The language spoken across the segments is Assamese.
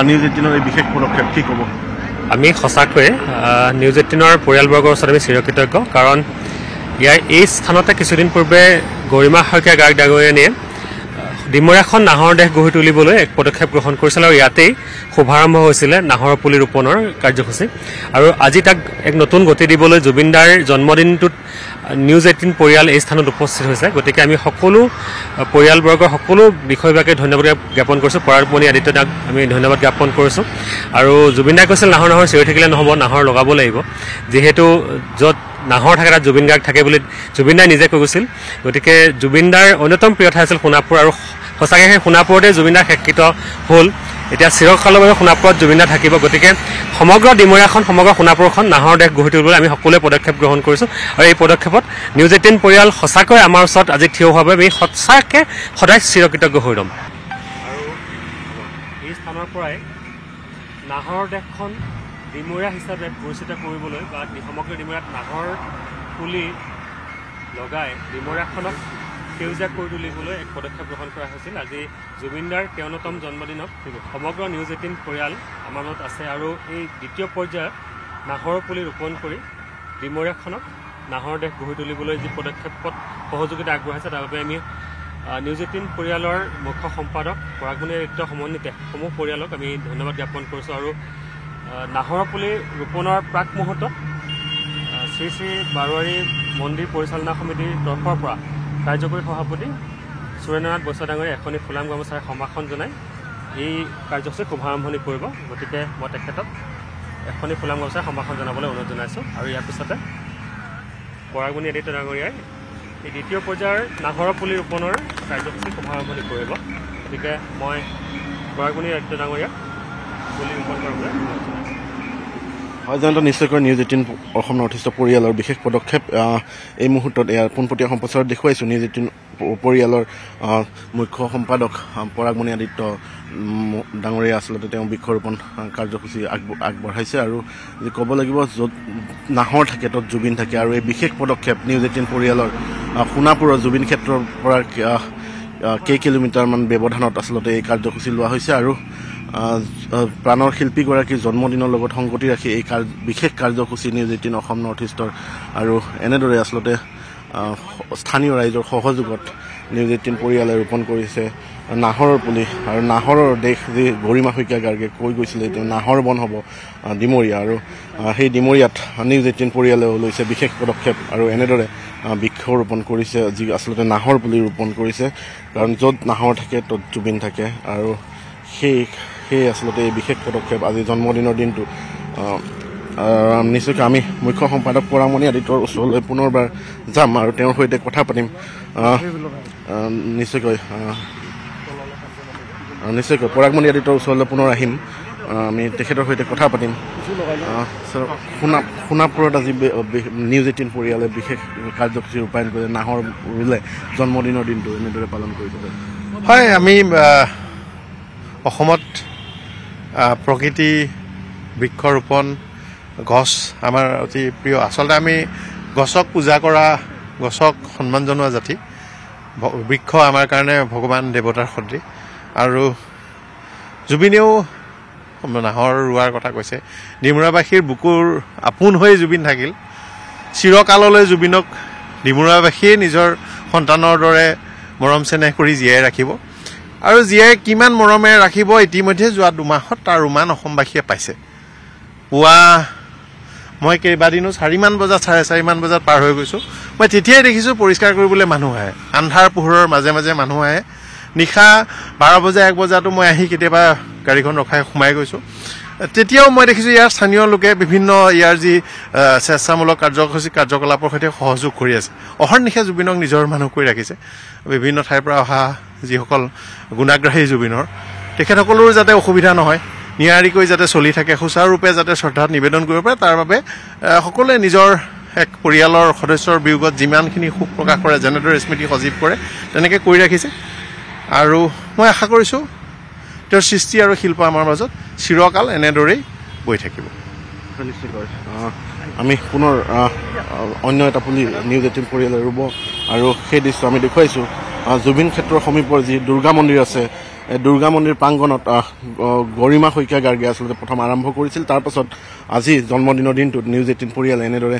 নিউজ 18 এই বিশেষ পদক্ষেপ কি ক'ব? আমি সঁচাকৈয়ে নিউজ 18 পৰিয়ালবৰ্গৰ ওচৰত আমি চিৰকৃতজ্ঞ, কাৰণ ইয়াৰ এই স্থানতে কিছুদিন পূৰ্বে গৰিমা শইকীয়া গাৰ্গ ডাঙৰীয়ানীয়ে ডিমৰীয়াখন নাহৰ দেশ গঢ়ি তুলিবলৈ এক পদক্ষেপ গ্ৰহণ কৰিছিল আৰু ইয়াতেই শুভাৰম্ভ হৈছিলে নাহৰ পুলি ৰোপণৰ কাৰ্যসূচী। আৰু আজি তাক এক নতুন গতি দিবলৈ জুবিনদাৰ জন্মদিনটোত নিউজ 18 পৰিয়াল এই স্থানত উপস্থিত হৈছে। গতিকে আমি সকলো পৰিয়ালবৰ্গৰ সকলো বিষয়বাকে ধন্যবাদ জ্ঞাপন কৰিছোঁ। পৰাগমণি আদিত্য দাক আমি ধন্যবাদ জ্ঞাপন কৰিছোঁ। আৰু জুবিনদাই কৈছিল নাহৰ চিঞৰি থাকিলে নহ'ব, নাহৰ লগাব লাগিব। যিহেতু য'ত নাহৰ থাকে তাত জুবিন গাৰ্গ থাকে বুলি জুবিনদাই নিজে কৈ গৈছিল। গতিকে জুবিনদাৰ অন্যতম প্ৰিয় ঠাই আছিল সোণাপুৰ, আৰু সঁচাকৈ সেই সোণাপুৰতে জুবিনদাৰ শেষকৃত হ'ল। এতিয়া চিৰকালৰ বাবে সোণাপুৰত জুবিনদা থাকিব। গতিকে সমগ্ৰ ডিমৰীয়াখন, সমগ্ৰ সোণাপুৰখন নাহৰ দেশ গঢ়ি তুলিবলৈ আমি সকলোৱে পদক্ষেপ গ্ৰহণ কৰিছোঁ। আৰু এই পদক্ষেপত নিউজ 18 পৰিয়াল সঁচাকৈ আমাৰ ওচৰত আজি থিয় হোৱাৰ বাবে আমি সঁচাকৈ সদায় চিৰকৃতজ্ঞ হৈ ৰ'ম। আৰু এই স্থানৰ পৰাই নাহৰ দেশখন ডিমৰীয়া হিচাপে পৰিচিত কৰিবলৈ বা সমগ্ৰ ডিমৰীয়াত নাহৰ পুলি লগাই ডিমৰীয়াখনক সেউজীয়া কৰি তুলিবলৈ এক পদক্ষেপ গ্ৰহণ কৰা হৈছিল। আজি জুবিনদাৰ 53তম জন্মদিনত সমগ্ৰ নিউজ 18 পৰিয়াল আমাৰ লগত আছে। আৰু এই দ্বিতীয় পৰ্যায়ত নাহৰ পুলি ৰোপণ কৰি ডিমৰীয়াখনক নাহৰ দেশ গঢ়ি তুলিবলৈ যি পদক্ষেপত সহযোগিতা আগবঢ়াইছে তাৰ বাবে আমি নিউজ 18 পৰিয়ালৰ মুখ্য সম্পাদক পৰাগমণি আদিত্য সমন্বিতে সমূহ পৰিয়ালক আমি ধন্যবাদ জ্ঞাপন কৰিছোঁ। আৰু নাহৰ পুলি ৰোপণৰ প্ৰাক মুহূৰ্তত শ্ৰী শ্ৰী বাৰোৱাৰী মন্দিৰ পৰিচালনা সমিতিৰ তৰফৰ পৰা কাৰ্যকৰী সভাপতি সুৰেন্দ্ৰনাথ বৈশ্য ডাঙৰীয়াই এখনি ফুলাম গামোচাৰে সম্ভাষণ জনাই এই কাৰ্যসূচীৰ শুভাৰম্ভণি কৰিব। গতিকে মই তেখেতক এখনি ফুলাম গামোচাৰে সম্ভাষণ জনাবলৈ অনুৰোধ জনাইছোঁ। আৰু ইয়াৰ পিছতে পৰাগমণি আদিত্য ডাঙৰীয়াই এই দ্বিতীয় পৰ্যায়ৰ নাহৰ পুলি ৰোপণৰ কাৰ্যসূচী শুভাৰম্ভণি কৰিব। গতিকে মই পৰাগমণি আদিত্য ডাঙৰীয়াক পুলি ৰোপণ কৰিবলৈ অনুৰোধ জনাইছোঁ। হয়, জয়ন্ত, নিশ্চয়কৈ নিউজ 18 অসম নৰ্থ ইষ্টৰ পৰিয়ালৰ বিশেষ পদক্ষেপ এই মুহূৰ্তত ইয়াৰ পোনপটীয়া সম্প্ৰচাৰত দেখুৱাইছোঁ। নিউজ 18 পৰিয়ালৰ মুখ্য সম্পাদক পৰাগমণি আদিত্য ডাঙৰীয়া আচলতে তেওঁ বৃক্ষৰোপণ কাৰ্যসূচী আগবঢ়াইছে। আৰু ক'ব লাগিব য'ত নাহৰ থাকে ত'ত জুবিন থাকে। আৰু এই বিশেষ পদক্ষেপ নিউজ 18 পৰিয়ালৰ সোণাপুৰৰ জুবিন ক্ষেত্ৰৰ পৰা কেইকিলোমিটাৰমান ব্যৱধানত আচলতে এই কাৰ্যসূচী লোৱা হৈছে। আৰু প্ৰাণৰ শিল্পীগৰাকীৰ জন্মদিনৰ লগত সংগতি ৰাখি এই বিশেষ কাৰ্যসূচী নিউজ 18 অসম নৰ্থ ইষ্টৰ। আৰু এনেদৰে আচলতে স্থানীয় ৰাইজৰ সহযোগত নিউজ 18 পৰিয়ালে ৰোপণ কৰিছে নাহৰৰ পুলি। আৰু নাহৰৰ দেশ যি গৰিমা শইকীয়া গাৰ্গে কৈ গৈছিলে তেওঁ নাহৰ বন হ'ব ডিমৰীয়া, আৰু সেই ডিমৰীয়াত নিউজ 18 পৰিয়ালেও লৈছে বিশেষ পদক্ষেপ আৰু এনেদৰে বৃক্ষ ৰোপণ কৰিছে, যি আচলতে নাহৰ পুলি ৰোপণ কৰিছে। কাৰণ য'ত নাহৰ থাকে ত'ত জুবিন থাকে। আৰু সেই আচলতে এই বিশেষ পদক্ষেপ আজি জন্মদিনৰ দিনটো নিশ্চয়কৈ আমি মুখ্য সম্পাদক পৰাগমণি আদিত্যৰ ওচৰলৈ পুনৰবাৰ যাম আৰু তেওঁৰ সৈতে কথা পাতিম। নিশ্চয়কৈ পৰাগমণি আদিত্যৰ ওচৰলৈ পুনৰ আহিম, আমি তেখেতৰ সৈতে কথা পাতিম। সোণাপুৰত আজি নিউজ 18 পৰিয়ালে বিশেষ কাৰ্যসূচী ৰূপায়ণ কৰি নাহৰ ৰুলে জন্মদিনৰ দিনটো এনেদৰে পালন কৰিছে। হয়, আমি অসমত প্ৰকৃতি, বৃক্ষৰোপণ, গছ আমাৰ অতি প্ৰিয়। আচলতে আমি গছক পূজা কৰা, গছক সন্মান জনোৱা জাতি। বৃক্ষ আমাৰ কাৰণে ভগৱান দেৱতাৰ সদৃশ। আৰু জুবিনেও নাহৰ ৰোৱাৰ কথা কৈছে। ডিমৰীয়াবাসীৰ বুকুৰ আপোন হৈ জুবিন থাকিল। চিৰকাললৈ জুবিনক ডিমৰীয়াবাসীয়ে নিজৰ সন্তানৰ দৰে মৰম চেনেহ কৰি জীয়াই ৰাখিব। আৰু জীয়াই কিমান মৰমেৰে ৰাখিব ইতিমধ্যে যোৱা 2 মাহত তাৰ উমান অসমবাসীয়ে পাইছে। পুৱা মই কেইবাদিনো 4মান বজাত 4:30মান বজাত পাৰ হৈ গৈছোঁ। মই তেতিয়াই দেখিছোঁ পৰিষ্কাৰ কৰিবলৈ মানুহ আহে, আন্ধাৰ পোহৰৰ মাজে মাজে মানুহ আহে। নিশা 12 বজা 1 বজাতো মই আহি কেতিয়াবা গাড়ীখন ৰখাই সোমাই গৈছোঁ। তেতিয়াও মই দেখিছোঁ ইয়াৰ স্থানীয় লোকে বিভিন্ন ইয়াৰ যি স্বেচ্ছামূলক কাৰ্যকলাপৰ সৈতে সহযোগ কৰি আছে। অহৰ্নিশে জুবিনক নিজৰ মানুহ কৰি ৰাখিছে। বিভিন্ন ঠাইৰ পৰা অহা যিসকল গুণাগ্ৰাহী জুবিনৰ, তেখেতসকলৰো যাতে অসুবিধা নহয়, নিয়াৰিকৈ যাতে চলি থাকে, সুচাৰুৰূপে যাতে শ্ৰদ্ধাত নিবেদন কৰিব পাৰে, তাৰ বাবে সকলোৱে নিজৰ এক পৰিয়ালৰ সদস্যৰ বিয়োগত যিমানখিনি শোক প্ৰকাশ কৰে, যেনেদৰে স্মৃতি সজীৱ কৰে, তেনেকৈ কৰি ৰাখিছে। আৰু মই আশা কৰিছোঁ তেওঁৰ সৃষ্টি আৰু শিল্প আমাৰ মাজত চিৰকাল এনেদৰেই বৈ থাকিব। নিশ্চয়কৈ আমি পুনৰ অন্য এটা পুলি নিউজ 18 পৰিয়ালে ৰুব আৰু সেই দৃশ্য আমি দেখুৱাইছোঁ। জুবিন ক্ষেত্ৰৰ সমীপৰ যি দুৰ্গা মন্দিৰ আছে এই দুৰ্গা মন্দিৰ প্ৰাংগণত গৰিমা শইকীয়া গাৰ্গে আচলতে প্ৰথম আৰম্ভ কৰিছিল। তাৰ পাছত আজি জন্মদিনৰ দিনটোত নিউজ 18 পৰিয়ালে এনেদৰে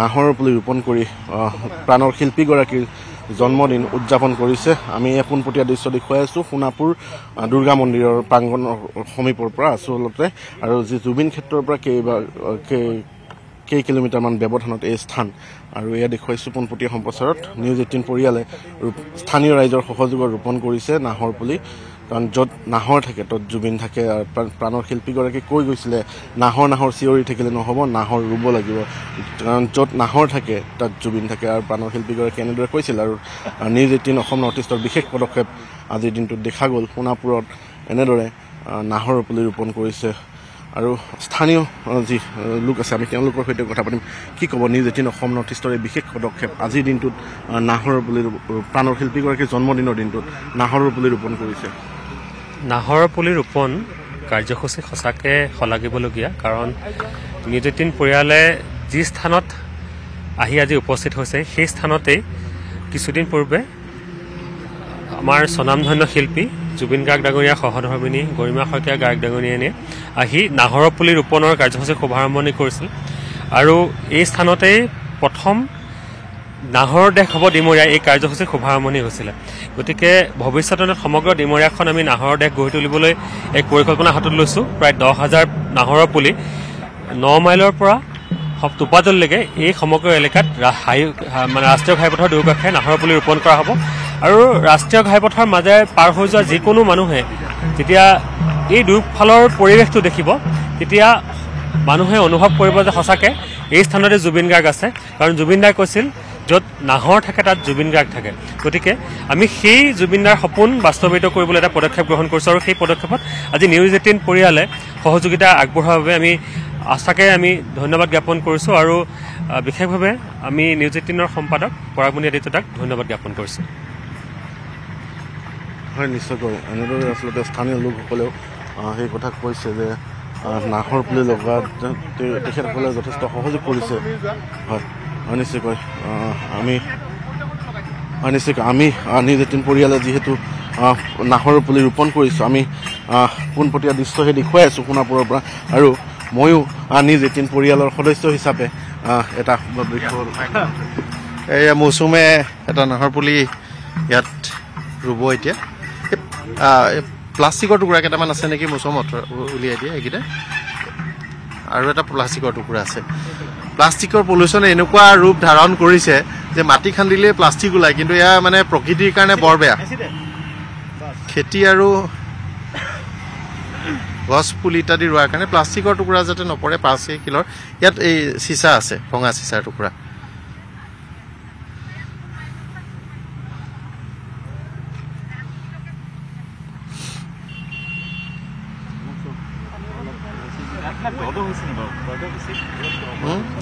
নাহৰৰ পুলি ৰোপণ কৰি প্ৰাণৰ শিল্পীগৰাকীৰ জন্মদিন উদযাপন কৰিছে। আমি পোনপটীয়া দৃশ্য দেখুৱাই আছোঁ সোণাপুৰ দুৰ্গা মন্দিৰৰ প্ৰাংগণৰ সমীপৰ পৰা আচলতে, আৰু যি জুবিন ক্ষেত্ৰৰ পৰা কেই কিলোমিটাৰমান ব্যৱধানত এই স্থান, আৰু এয়া দেখুৱাইছোঁ পোনপটীয়া সম্প্ৰচাৰত। নিউজ 18 পৰিয়ালে স্থানীয় ৰাইজৰ সহযোগত ৰোপণ কৰিছে নাহৰ পুলি, কাৰণ য'ত নাহৰ থাকে ত'ত জুবিন থাকে। প্ৰাণৰ শিল্পীগৰাকী কৈ গৈছিলে নাহৰ চিঞৰি থাকিলে নহ'ব, নাহৰ ৰুব লাগিব, কাৰণ য'ত নাহৰ থাকে তাত জুবিন থাকে। আৰু প্ৰাণৰ শিল্পীগৰাকী এনেদৰে কৈছিল। আৰু নিউজ 18 অসম নৰ্থ ইষ্টৰ বিশেষ পদক্ষেপ আজিৰ দিনটোত দেখা গ'ল। সোণাপুৰত এনেদৰে নাহৰ পুলি ৰোপণ কৰিছে। আৰু স্থানীয় যি লোক আছে আমি তেওঁলোকৰ সৈতে কথা পাতিম। কি ক'ব নিউজ 18 অসম নৰ্থ ইষ্টৰ এই বিশেষ পদক্ষেপ আজিৰ দিনটোত নাহৰৰ পুলি, প্ৰাণৰ শিল্পীগৰাকীৰ জন্মদিনৰ দিনটোত নাহৰৰ পুলি ৰোপণ কৰিছে? নাহৰৰ পুলি ৰোপণ কাৰ্যসূচী সঁচাকৈ শলাগিবলগীয়া, কাৰণ নিউজ 18 পৰিয়ালে যি স্থানত আহি আজি উপস্থিত হৈছে সেই স্থানতেই কিছুদিন পূৰ্বে আমাৰ স্বনামধন্য শিল্পী জুবিন গাৰ্গ ডাঙৰীয়া সহধৰ্মিনী গৰিমা শইকীয়া গাৰ্গ ডাঙৰীয়ানীয়ে আহি নাহৰৰ পুলি ৰোপণৰ কাৰ্যসূচী শুভাৰম্ভণি কৰিছিল। আৰু এই স্থানতেই প্ৰথম নাহৰৰ দেশ হ'ব ডিমৰীয়া এই কাৰ্যসূচীৰ শুভাৰম্ভণি হৈছিলে। গতিকে ভৱিষ্যতে সমগ্ৰ ডিমৰীয়াখন আমি নাহৰৰ দেশ গঢ়ি তুলিবলৈ এক পৰিকল্পনা হাতত লৈছোঁ। প্ৰায় 10,000 নাহৰৰ পুলি 9 মাইলৰ পৰা টোপাজললৈকে এই সমগ্ৰ এলেকাত মানে ৰাষ্ট্ৰীয় ঘাইপথৰ দুয়োকাষে নাহৰৰ পুলি ৰোপণ কৰা হ'ব। আৰু ৰাষ্ট্ৰীয় ঘাইপথৰ মাজেৰে পাৰ হৈ যোৱা যিকোনো মানুহে যেতিয়া এই দুয়োফালৰ পৰিৱেশটো দেখিব তেতিয়া মানুহে অনুভৱ কৰিব যে সঁচাকৈ এই স্থানতে জুবিন গাৰ্গ আছে, কাৰণ জুবিন দাই কৈছিল য'ত নাহৰ থাকে তাত জুবিন গাৰ্গ থাকে। গতিকে আমি সেই জুবিন দাৰ সপোন বাস্তৱায়িত কৰিবলৈ এটা পদক্ষেপ গ্ৰহণ কৰিছোঁ। আৰু সেই পদক্ষেপত আজি নিউজ 18 পৰিয়ালে সহযোগিতা আগবঢ়োৱাৰ বাবে আমি আশাকৈ আমি ধন্যবাদ জ্ঞাপন কৰিছোঁ। আৰু বিশেষভাৱে আমি নিউজ 18ৰ সম্পাদক পৰাগমণি আদিত্যদাক ধন্যবাদ জ্ঞাপন কৰিছোঁ। হয়, নিশ্চয়কৈ এনেদৰে আচলতে স্থানীয় লোকসকলেও সেই কথা কৈছে যে নাহৰ পুলি লগাত তেখেতসকলে যথেষ্ট সহযোগ কৰিছে। হয়, নিশ্চয়কৈ আমি নিউজ 18 পৰিয়ালে যিহেতু নাহৰ পুলি ৰোপণ কৰিছোঁ, আমি পোনপটীয়া দৃশ্যহে দেখুৱাই আছোঁ সোণাপুৰৰ পৰা। আৰু ময়ো নিউজ 18 পৰিয়ালৰ সদস্য হিচাপে এটা এই মৌচুমে এটা নাহৰ পুলি ইয়াত ৰুব। এতিয়া প্লাষ্টিকৰ টুকুৰা কেইটামান আছে নেকি মৌচুমত উলিয়াই দিয়ে এইকেইটা, আৰু এটা প্লাষ্টিকৰ টুকুৰা আছে। প্লাষ্টিকৰ পলিউশ্যনে এনেকুৱা ৰূপ ধাৰণ কৰিছে যে মাটি খান্দিলেই প্লাষ্টিক ওলায়, কিন্তু এয়া মানে প্ৰকৃতিৰ কাৰণে বৰ বেয়া। খেতি আৰু গছ পুলি ইত্যাদি ৰোৱাৰ কাৰণে প্লাষ্টিকৰ টুকুৰা যাতে নপৰে 5 কিলোৰ। ইয়াত এই চিচা আছে, ভঙা চিচাৰ টুকুৰা।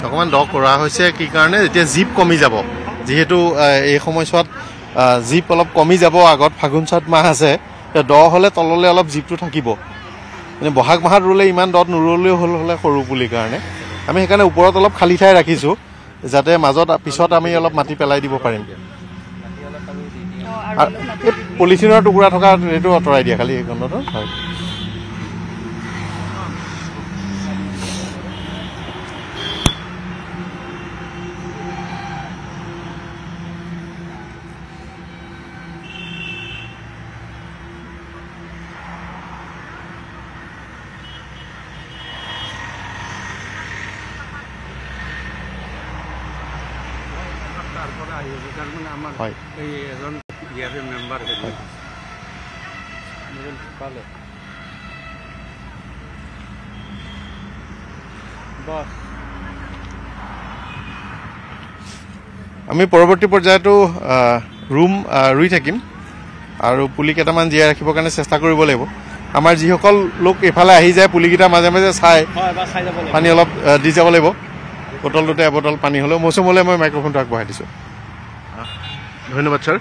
অকণমান দ কৰা হৈছে কি কাৰণে, এতিয়া জীপ কমি যাব। যিহেতু এই সময়ছোৱাত জীপ অলপ কমি যাব। আগত ফাগুন চ'ত মাহ আছে, দ হ'লে তললৈ অলপ জীপটো থাকিব। মানে বহাগ মাহত ৰুলে ইমান দত নুৰুলেও হ'লে সৰু পুলিৰ কাৰণে আমি সেইকাৰণে ওপৰত অলপ খালী ঠাই ৰাখিছোঁ, যাতে মাজত পিছত আমি অলপ মাটি পেলাই দিব পাৰিম। এই পলিথিনৰ টুকুৰা থকা এইটো আঁতৰাই দিয়া খালি এইখনত। হয়, হয়, আমি পৰৱৰ্তী পৰ্যায়তো ৰুম ৰুই থাকিম আৰু পুলি কেইটামান জীয়াই ৰাখিবৰ কাৰণে চেষ্টা কৰিব লাগিব। আমাৰ যিসকল লোক এইফালে আহি যায় পুলিকেইটা মাজে মাজে চাই পানী অলপ দি যাব লাগিব। বটলটোতে এবটল পানী হ'লেও মৌচুমলৈ মই মাইক্ৰফোনটো আগবঢ়াই দিছোঁ। ধন্যবাদ ছাৰ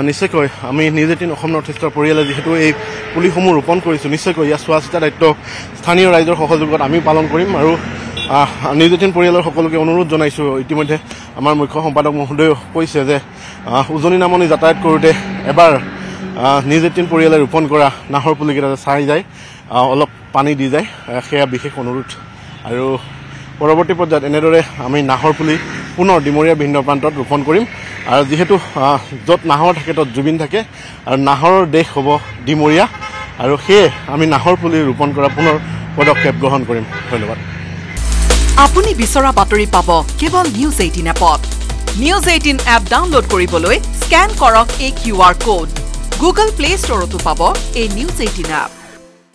নিশ্চয়কৈ আমি নিউজ 18 অসম নৰ্থ ইষ্টৰ পৰিয়ালে যিহেতু এই পুলিসমূহ ৰোপণ কৰিছোঁ নিশ্চয়কৈ ইয়াৰ চোৱা চিতা দায়িত্ব স্থানীয় ৰাইজৰ সহযোগত আমি পালন কৰিম আৰু নিউজ 18 পৰিয়ালৰ সকলোকে অনুৰোধ জনাইছোঁ ইতিমধ্যে আমাৰ মুখ্য সম্পাদক মহোদয়ে কৈছে যে উজনি নামনি যাতায়াত কৰোঁতে এবাৰ নিউজ 18 পৰিয়ালে ৰোপণ কৰা নাহৰ পুলিকেইটা চাই যায় অলপ পানী দি যায় সেয়া বিশেষ অনুৰোধ আৰু পৰৱৰ্তী পৰ্যায়ত এনেদৰে আমি নাহৰ পুলি পুনৰ ডিমৰীয়া ভিন্ন প্ৰান্তত ৰোপণ কৰিম আৰু যিহেতু য'ত নাহৰ থাকে তত জুবিন থাকে আৰু নাহৰৰ দেশ হ'ব ডিমৰীয়া আৰু সেয়ে আমি নাহৰ পুলি ৰোপণ কৰা পুনৰ পদক্ষেপ গ্ৰহণ কৰিম ধন্যবাদ আপুনি বিচৰা বাতৰি পাব কেৱল নিউজ 18 এপত নিউজ 18 এপ ডাউনলোড কৰিবলৈ স্ক্যান কৰক এই QR কোড গুগল প্লে ষ্টৰতো পাব এই নিউজ 18 এপ